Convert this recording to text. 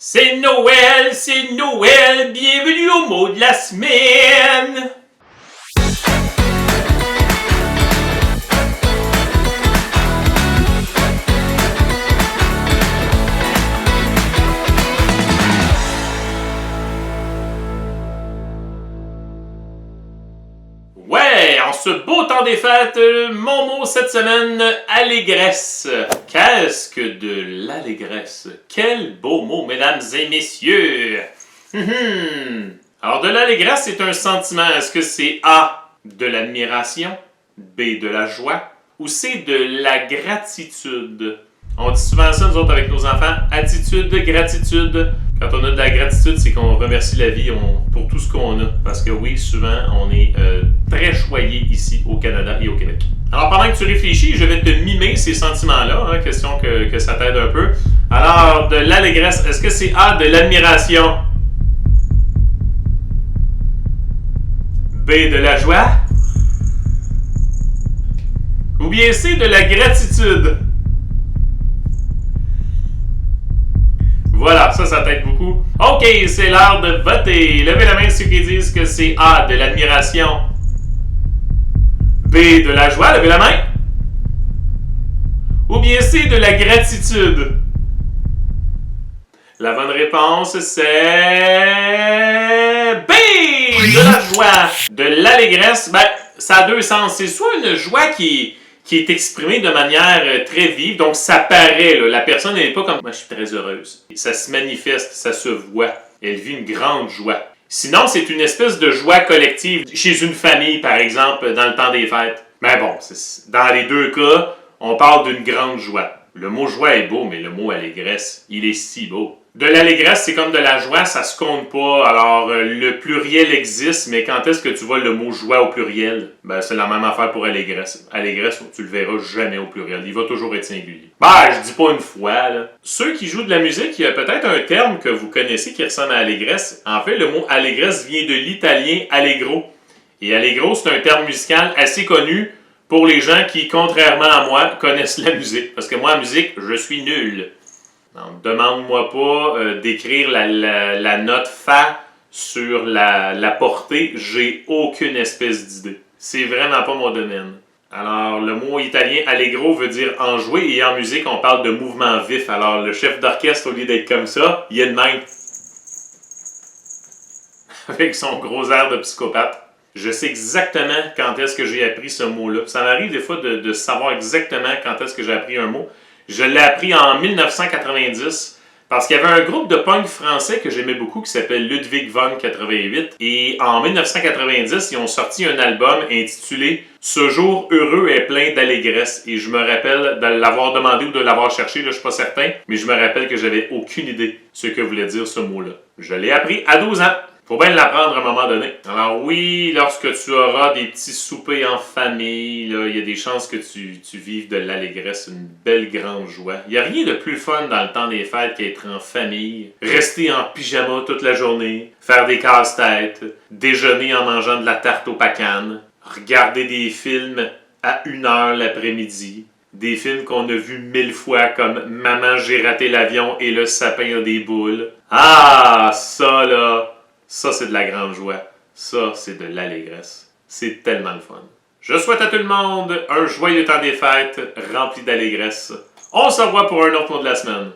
c'est Noël, bienvenue au mot de la semaine! Ouais, en ce beau temps des fêtes, mon mot cette semaine, allégresse. Qu'est-ce que de l'allégresse? Quel beau mot, mesdames et messieurs! Alors, de l'allégresse, c'est un sentiment. Est-ce que c'est A, de l'admiration, B, de la joie, ou C, de la gratitude? On dit souvent ça, nous autres, avec nos enfants, attitude, gratitude. Quand on a de la gratitude, c'est qu'on remercie la vie pour tout ce qu'on a. Parce que oui, souvent, on est très choyé ici au Canada et au Québec. Alors, pendant que tu réfléchis, je vais te mimer ces sentiments-là, hein, question que ça t'aide un peu. Alors, de l'allégresse, est-ce que c'est A, de l'admiration? B, de la joie? Ou bien C, de la gratitude? Voilà, ça t'aide beaucoup. OK, c'est l'heure de voter. Levez la main ceux qui disent que c'est A, de l'admiration. B, de la joie, levez la main. Ou bien C, de la gratitude. La bonne réponse, c'est B, de la joie. De l'allégresse, ben, ça a deux sens. C'est soit une joie qui est exprimée de manière très vive, donc ça paraît, là, la personne n'est pas comme « moi je suis très heureuse ». Ça se manifeste, ça se voit, elle vit une grande joie. Sinon, c'est une espèce de joie collective, chez une famille par exemple, dans le temps des fêtes. Mais bon, dans les deux cas, on parle d'une grande joie. Le mot joie est beau, mais le mot allégresse, il est si beau. De l'allégresse, c'est comme de la joie, ça se compte pas. Alors, le pluriel existe, mais quand est-ce que tu vois le mot joie au pluriel? Ben, c'est la même affaire pour allégresse. Allégresse, tu le verras jamais au pluriel. Il va toujours être singulier. Ben, je dis pas une fois, là. Ceux qui jouent de la musique, il y a peut-être un terme que vous connaissez qui ressemble à allégresse. En fait, le mot allégresse vient de l'italien allegro. Et allegro, c'est un terme musical assez connu pour les gens qui, contrairement à moi, connaissent la musique. Parce que moi, en musique, je suis nul. Donc, demande-moi pas d'écrire la note Fa sur la portée. J'ai aucune espèce d'idée. C'est vraiment pas mon domaine. Alors, le mot italien allegro veut dire enjoué et en musique, on parle de mouvement vif. Alors, le chef d'orchestre, au lieu d'être comme ça, il est de même. Avec son gros air de psychopathe. Je sais exactement quand est-ce que j'ai appris ce mot-là. Ça m'arrive des fois de savoir exactement quand est-ce que j'ai appris un mot. Je l'ai appris en 1990 parce qu'il y avait un groupe de punk français que j'aimais beaucoup qui s'appelle Ludwig von 88. Et en 1990, ils ont sorti un album intitulé « Ce jour heureux est plein d'allégresse ». Et je me rappelle de l'avoir demandé ou de l'avoir cherché, là, je suis pas certain, mais je me rappelle que j'avais aucune idée ce que voulait dire ce mot-là. Je l'ai appris à 12 ans. Faut bien l'apprendre à un moment donné. Alors oui, lorsque tu auras des petits soupers en famille, il y a des chances que tu vives de l'allégresse, une belle grande joie. Il n'y a rien de plus fun dans le temps des fêtes qu'être en famille, rester en pyjama toute la journée, faire des casse-têtes, déjeuner en mangeant de la tarte aux pacanes, regarder des films à 1h l'après-midi, des films qu'on a vus 1000 fois comme « Maman, j'ai raté l'avion et le sapin a des boules ». Ah, ça là! Ça, c'est de la grande joie. Ça, c'est de l'allégresse. C'est tellement le fun. Je souhaite à tout le monde un joyeux temps des fêtes rempli d'allégresse. On se revoit pour un autre mot de la semaine.